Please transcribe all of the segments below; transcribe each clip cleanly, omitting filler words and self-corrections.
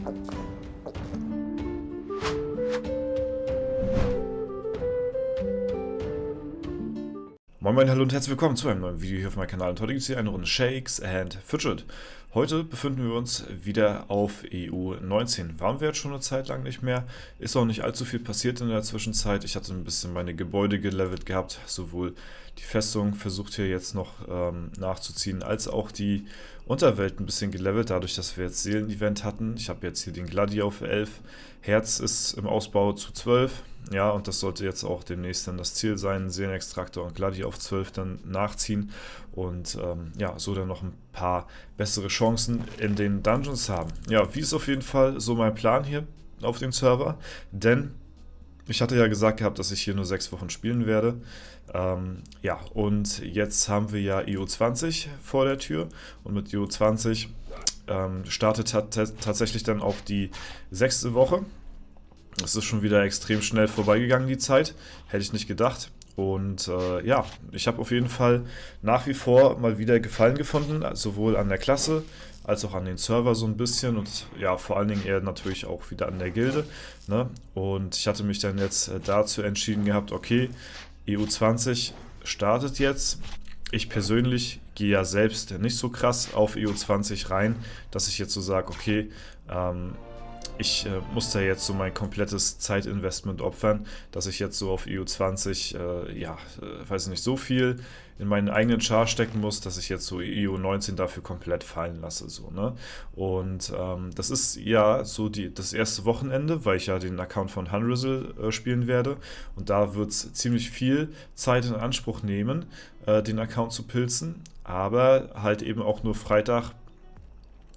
Moin Moin, hallo und herzlich willkommen zu einem neuen Video hier auf meinem Kanal. Und heute gibt es hier eine Runde Shakes and Fidget. Heute befinden wir uns wieder auf EU19. Waren wir jetzt schon eine Zeit lang nicht mehr. Ist auch nicht allzu viel passiert in der Zwischenzeit. Ich hatte ein bisschen meine Gebäude gelevelt gehabt. Sowohl die Festung versucht hier jetzt noch nachzuziehen, als auch die Unterwelt ein bisschen gelevelt, dadurch, dass wir jetzt Seelen-Event hatten. Ich habe jetzt hier den Gladi auf 11. Herz ist im Ausbau zu 12. Ja, und das sollte jetzt auch demnächst dann das Ziel sein, Seelenextraktor und Gladi auf 12 dann nachziehen und ja, so dann noch ein paar bessere Chancen in den Dungeons haben. Ja, wie ist auf jeden Fall so mein Plan hier auf dem Server, denn ich hatte ja gesagt gehabt, dass ich hier nur 6 Wochen spielen werde. Ja, und jetzt haben wir ja EU20 vor der Tür und mit EU20 startet tatsächlich dann auch die 6. Woche. Es ist schon wieder extrem schnell vorbeigegangen, die Zeit. Hätte ich nicht gedacht. Und ja, ich habe auf jeden Fall nach wie vor mal wieder Gefallen gefunden, sowohl an der Klasse als auch an den Server so ein bisschen und ja, vor allen Dingen eher natürlich auch wieder an der Gilde. Ne? Und ich hatte mich dann jetzt dazu entschieden gehabt, okay, EU20 startet jetzt. Ich persönlich gehe ja selbst nicht so krass auf EU20 rein, dass ich jetzt so sage, okay, ich muss da jetzt so mein komplettes Zeitinvestment opfern, dass ich jetzt so auf EU20, ja, weiß ich nicht, so viel in meinen eigenen Char stecken muss, dass ich jetzt so EU19 dafür komplett fallen lasse, so, ne? Und das ist ja so das erste Wochenende, weil ich ja den Account von Hunrizzle spielen werde und da wird es ziemlich viel Zeit in Anspruch nehmen, den Account zu pilzen, aber halt eben auch nur Freitag,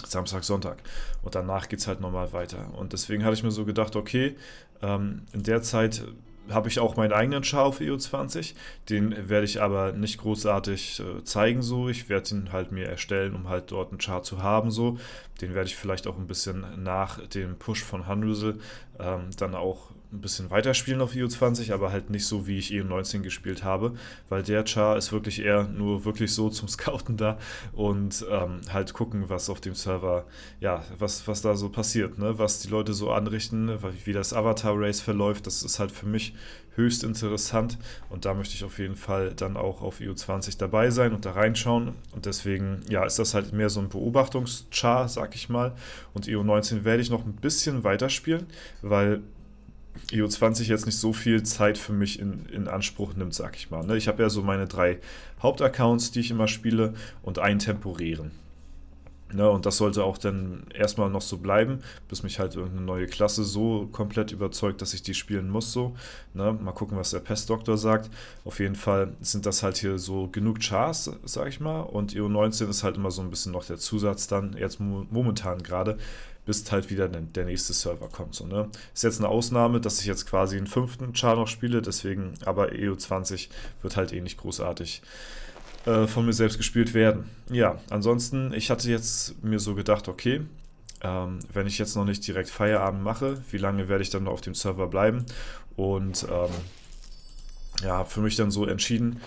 Samstag, Sonntag. Und danach geht es halt nochmal weiter. Und deswegen hatte ich mir so gedacht, okay, in der Zeit habe ich auch meinen eigenen Char auf EU20. Den werde ich aber nicht großartig zeigen so. Ich werde ihn halt mir erstellen, um halt dort einen Char zu haben so. Den werde ich vielleicht auch ein bisschen nach dem Push von Hunrizzle dann auch ein bisschen weiterspielen auf EU20, aber halt nicht so, wie ich EU19 gespielt habe, weil der Char ist wirklich eher nur wirklich so zum Scouten da und halt gucken, was auf dem Server, ja, was da so passiert, ne? Was die Leute so anrichten, wie das Avatar-Race verläuft, das ist halt für mich höchst interessant und da möchte ich auf jeden Fall dann auch auf EU20 dabei sein und da reinschauen und deswegen, ja, ist das halt mehr so ein Beobachtungschar, sag ich mal, und EU19 werde ich noch ein bisschen weiterspielen, weil EU20 jetzt nicht so viel Zeit für mich in Anspruch nimmt, sag ich mal. Ne? Ich habe ja so meine 3 Hauptaccounts, die ich immer spiele und einen temporären. Ne? Und das sollte auch dann erstmal noch so bleiben, bis mich halt irgendeine neue Klasse so komplett überzeugt, dass ich die spielen muss. So. Ne? Mal gucken, was der Pestdoktor sagt. Auf jeden Fall sind das halt hier so genug Chars, sag ich mal. Und EU19 ist halt immer so ein bisschen noch der Zusatz dann, jetzt momentan gerade, bis halt wieder der nächste Server kommt. So, ne? Ist jetzt eine Ausnahme, dass ich jetzt quasi einen 5. Char noch spiele, deswegen, aber EU20 wird halt eh nicht großartig von mir selbst gespielt werden. Ja, ansonsten, ich hatte jetzt mir so gedacht, okay, wenn ich jetzt noch nicht direkt Feierabend mache, wie lange werde ich dann noch auf dem Server bleiben? Und ja, für mich dann so entschieden,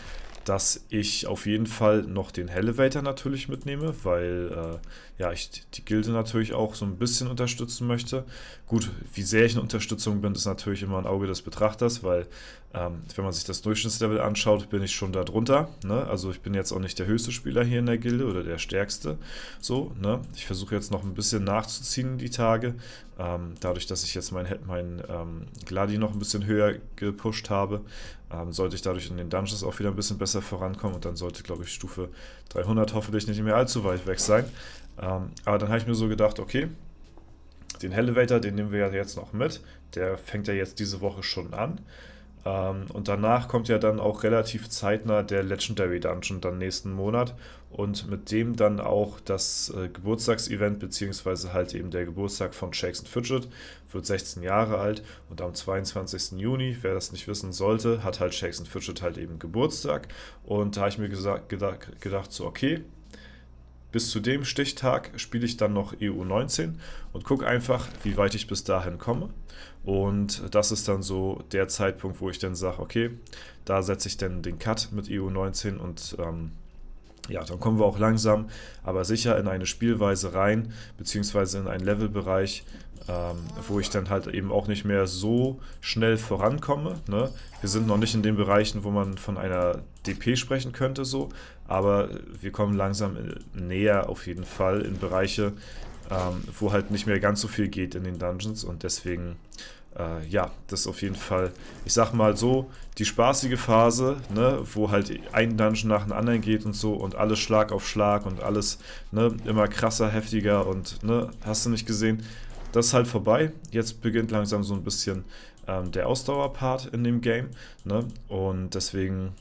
dass ich auf jeden Fall noch den Elevator natürlich mitnehme, weil ja, ich die Gilde natürlich auch so ein bisschen unterstützen möchte. Gut, wie sehr ich eine Unterstützung bin, ist natürlich immer ein Auge des Betrachters, weil wenn man sich das Durchschnittslevel anschaut, bin ich schon da drunter. Ne? Also ich bin jetzt auch nicht der höchste Spieler hier in der Gilde oder der stärkste. So, ne? Ich versuche jetzt noch ein bisschen nachzuziehen die Tage. Dadurch, dass ich jetzt mein Gladi noch ein bisschen höher gepusht habe, sollte ich dadurch in den Dungeons auch wieder ein bisschen besser vorankommen und dann sollte, glaube ich, Stufe 300 hoffentlich nicht mehr allzu weit weg sein. Aber dann habe ich mir so gedacht, okay, den Elevator, den nehmen wir ja jetzt noch mit. Der fängt ja jetzt diese Woche schon an. Und danach kommt ja dann auch relativ zeitnah der Legendary Dungeon dann nächsten Monat und mit dem dann auch das Geburtstagsevent beziehungsweise halt eben der Geburtstag von Shakes and Fidget, wird 16 Jahre alt und am 22. Juni, wer das nicht wissen sollte, hat halt Shakes and Fidget halt eben Geburtstag und da habe ich mir gedacht so okay, bis zu dem Stichtag spiele ich dann noch EU19 und gucke einfach, wie weit ich bis dahin komme. Und das ist dann so der Zeitpunkt, wo ich dann sage, okay, da setze ich dann den Cut mit EU19 und Ja, dann kommen wir auch langsam, aber sicher in eine Spielweise rein, beziehungsweise in einen Levelbereich, wo ich dann halt eben auch nicht mehr so schnell vorankomme. Ne? Wir sind noch nicht in den Bereichen, wo man von einer DP sprechen könnte, so, aber wir kommen langsam näher auf jeden Fall in Bereiche, wo halt nicht mehr ganz so viel geht in den Dungeons und deswegen ja, das ist auf jeden Fall, ich sag mal so, die spaßige Phase, ne, wo halt ein Dungeon nach dem anderen geht und so und alles Schlag auf Schlag und alles, ne, immer krasser, heftiger und, ne, hast du nicht gesehen, das ist halt vorbei. Jetzt beginnt langsam so ein bisschen der Ausdauerpart in dem Game, ne, und deswegen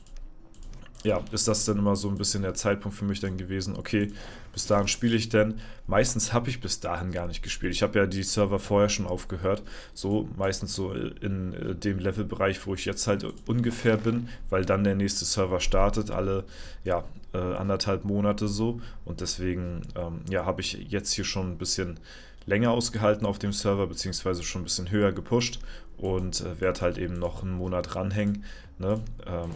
ja, ist das dann immer so ein bisschen der Zeitpunkt für mich dann gewesen, okay, bis dahin spiele ich denn. Meistens habe ich bis dahin gar nicht gespielt. Ich habe ja die Server vorher schon aufgehört, so meistens so in dem Levelbereich, wo ich jetzt halt ungefähr bin, weil dann der nächste Server startet, alle, ja, 1,5 Monate so und deswegen, ja, habe ich jetzt hier schon ein bisschen länger ausgehalten auf dem Server, beziehungsweise schon ein bisschen höher gepusht und werde halt eben noch einen Monat ranhängen, ne?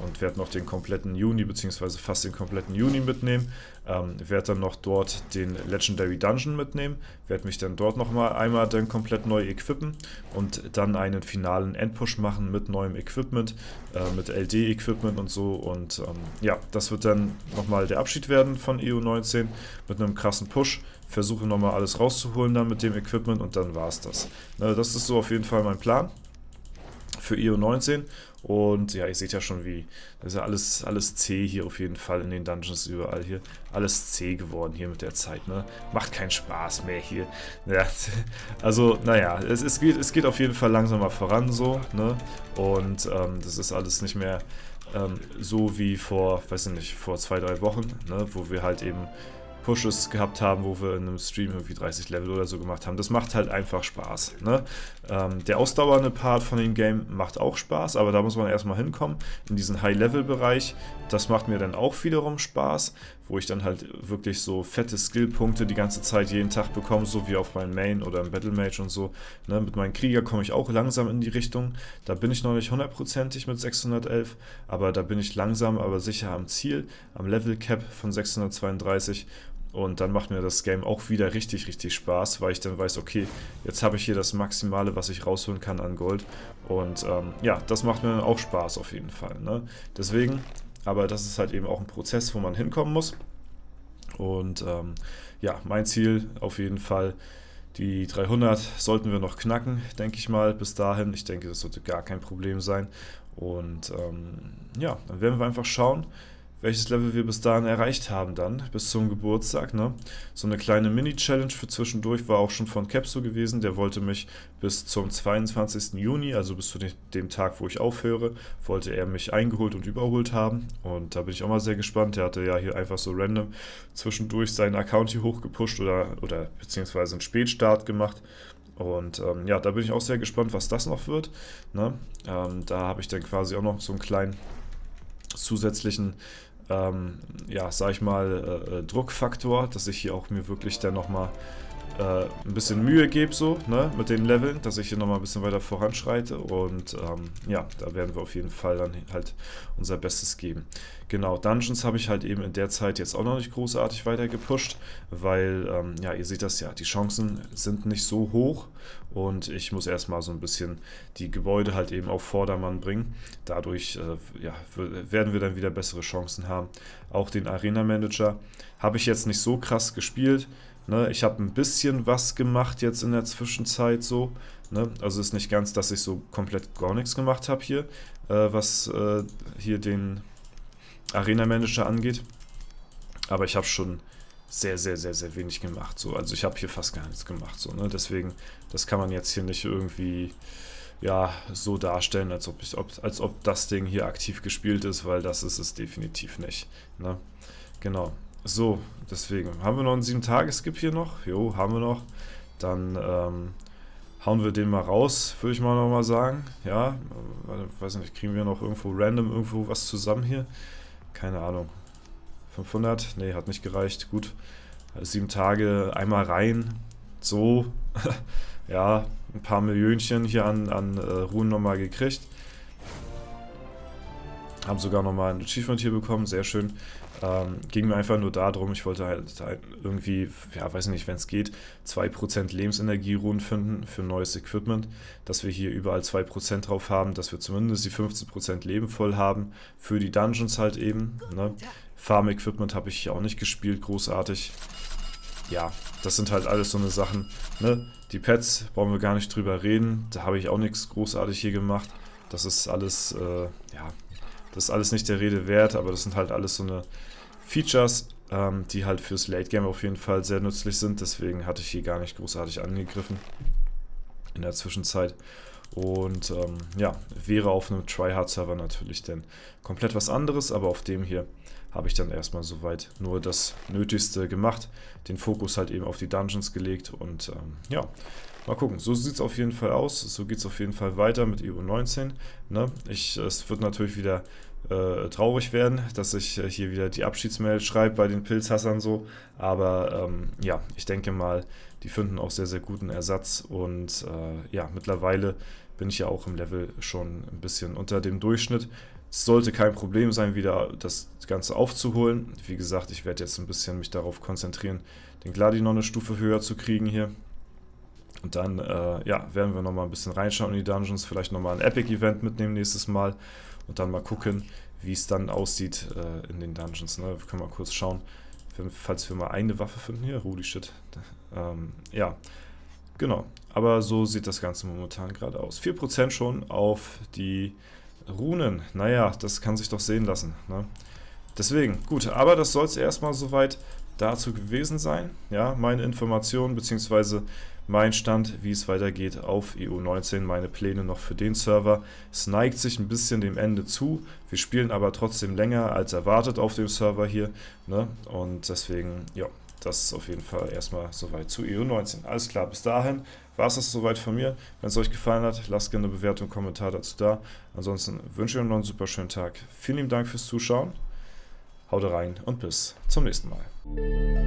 Und werde noch den kompletten Juni, beziehungsweise fast den kompletten Juni mitnehmen. Werde dann noch dort den Legendary Dungeon mitnehmen, werde mich dann dort nochmal einmal dann komplett neu equippen und dann einen finalen Endpush machen mit neuem Equipment, mit LD-Equipment und so und ja, das wird dann nochmal der Abschied werden von EU19 mit einem krassen Push. Versuche nochmal alles rauszuholen dann mit dem Equipment und dann war es das. Das ist so auf jeden Fall mein Plan für EU19 und ja, ihr seht ja schon wie, das ist ja alles C hier auf jeden Fall in den Dungeons überall hier, alles C geworden hier mit der Zeit, ne, macht keinen Spaß mehr hier, ja, also naja, es geht auf jeden Fall langsam mal voran so, ne, und das ist alles nicht mehr so wie vor, weiß ich nicht, vor 2, 3 Wochen, ne, wo wir halt eben Pushes gehabt haben, wo wir in einem Stream irgendwie 30 Level oder so gemacht haben. Das macht halt einfach Spaß. Ne? Der ausdauernde Part von dem Game macht auch Spaß, aber da muss man erstmal hinkommen, in diesen High-Level-Bereich. Das macht mir dann auch wiederum Spaß, wo ich dann halt wirklich so fette Skill-Punkte die ganze Zeit jeden Tag bekomme, so wie auf meinem Main oder im Battle Mage und so. Ne? Mit meinem Krieger komme ich auch langsam in die Richtung. Da bin ich noch nicht 100%ig mit 611, aber da bin ich langsam, aber sicher am Ziel, am Level Cap von 632. Und dann macht mir das Game auch wieder richtig, richtig Spaß, weil ich dann weiß, okay, jetzt habe ich hier das Maximale, was ich rausholen kann an Gold. Und ja, das macht mir dann auch Spaß auf jeden Fall. Ne? Deswegen, aber das ist halt eben auch ein Prozess, wo man hinkommen muss. Und ja, mein Ziel auf jeden Fall, die 300 sollten wir noch knacken, denke ich mal, bis dahin. Ich denke, das sollte gar kein Problem sein. Und ja, dann werden wir einfach schauen, welches Level wir bis dahin erreicht haben dann, bis zum Geburtstag, ne? So eine kleine Mini-Challenge für zwischendurch war auch schon von Capso gewesen, der wollte mich bis zum 22. Juni, also bis zu dem Tag, wo ich aufhöre, wollte er mich eingeholt und überholt haben und da bin ich auch mal sehr gespannt, der hatte ja hier einfach so random zwischendurch seinen Account hier hochgepusht oder beziehungsweise einen Spätstart gemacht. Und ja, da bin ich auch sehr gespannt, was das noch wird, ne? Da habe ich dann quasi auch noch so einen kleinen zusätzlichen ja, sag ich mal, Druckfaktor, dass ich hier auch mir wirklich dann nochmal ein bisschen Mühe gebe, so, ne, mit den Leveln, dass ich hier nochmal ein bisschen weiter voranschreite und ja, da werden wir auf jeden Fall dann halt unser Bestes geben. Genau, Dungeons habe ich halt eben in der Zeit jetzt auch noch nicht großartig weiter gepusht, weil, ja, ihr seht das ja, die Chancen sind nicht so hoch und ich muss erstmal so ein bisschen die Gebäude halt eben auf Vordermann bringen. Dadurch, ja, werden wir dann wieder bessere Chancen haben. Auch den Arena Manager habe ich jetzt nicht so krass gespielt. Ne, ich habe ein bisschen was gemacht jetzt in der Zwischenzeit so. Ne? Also ist nicht ganz, dass ich so komplett gar nichts gemacht habe hier, was hier den Arena Manager angeht. Aber ich habe schon sehr, sehr, sehr, sehr wenig gemacht. So. Also ich habe hier fast gar nichts gemacht. So, ne? Deswegen, das kann man jetzt hier nicht irgendwie ja, so darstellen, als ob das Ding hier aktiv gespielt ist, weil das ist es definitiv nicht. Ne? Genau. So, deswegen, haben wir noch einen 7-Tage-Skip hier noch? Jo, haben wir noch. Dann hauen wir den mal raus, würde ich mal nochmal sagen. Ja, weiß nicht, kriegen wir noch irgendwo random irgendwo was zusammen hier? Keine Ahnung. 500? Nee, hat nicht gereicht. Gut, 7 Tage, einmal rein. So, ja, ein paar Millionchen hier an Runen nochmal gekriegt. Haben sogar nochmal ein Achievement hier bekommen, sehr schön. Ging mir einfach nur darum, ich wollte halt irgendwie, ja, weiß nicht, wenn es geht, 2% Lebensenergie-Runen finden für neues Equipment, dass wir hier überall 2% drauf haben, dass wir zumindest die 15% Leben voll haben, für die Dungeons halt eben. Ne? Farm-Equipment habe ich hier auch nicht gespielt, großartig. Ja, das sind halt alles so eine Sachen, ne? Die Pets, brauchen wir gar nicht drüber reden, da habe ich auch nichts großartig hier gemacht. Das ist alles, ja, das ist alles nicht der Rede wert, aber das sind halt alles so eine Features, die halt fürs Late Game auf jeden Fall sehr nützlich sind. Deswegen hatte ich hier gar nicht großartig angegriffen in der Zwischenzeit. Und ja, wäre auf einem Tryhard-Server natürlich dann komplett was anderes, aber auf dem hier habe ich dann erstmal soweit nur das Nötigste gemacht, den Fokus halt eben auf die Dungeons gelegt und ja, mal gucken. So sieht es auf jeden Fall aus, so geht es auf jeden Fall weiter mit EU19. Ne? Es wird natürlich wieder traurig werden, dass ich hier wieder die Abschiedsmail schreibe bei den Pilzhassern so, aber ja, ich denke mal, die finden auch sehr, sehr guten Ersatz und ja, mittlerweile bin ich ja auch im Level schon ein bisschen unter dem Durchschnitt. Es sollte kein Problem sein, wieder das Ganze aufzuholen. Wie gesagt, ich werde jetzt ein bisschen mich darauf konzentrieren, den Gladinon eine Stufe höher zu kriegen hier. Und dann ja, werden wir nochmal ein bisschen reinschauen in die Dungeons, vielleicht nochmal ein Epic-Event mitnehmen nächstes Mal und dann mal gucken, wie es dann aussieht in den Dungeons. Ne? Wir können mal kurz schauen, falls wir mal eine Waffe finden hier. Holy shit. Ja, genau. Aber so sieht das Ganze momentan gerade aus. 4% schon auf die Runen. Naja, das kann sich doch sehen lassen. Ne? Deswegen, gut, aber das soll es erstmal soweit dazu gewesen sein. Ja, meine Informationen bzw. mein Stand, wie es weitergeht auf EU19, meine Pläne noch für den Server. Es neigt sich ein bisschen dem Ende zu. Wir spielen aber trotzdem länger als erwartet auf dem Server hier. Ne? Und deswegen, ja, das ist auf jeden Fall erstmal soweit zu EU19. Alles klar, bis dahin war es das soweit von mir. Wenn es euch gefallen hat, lasst gerne eine Bewertung, einen Kommentar dazu da. Ansonsten wünsche ich euch noch einen super schönen Tag. Vielen lieben Dank fürs Zuschauen. Haut rein und bis zum nächsten Mal.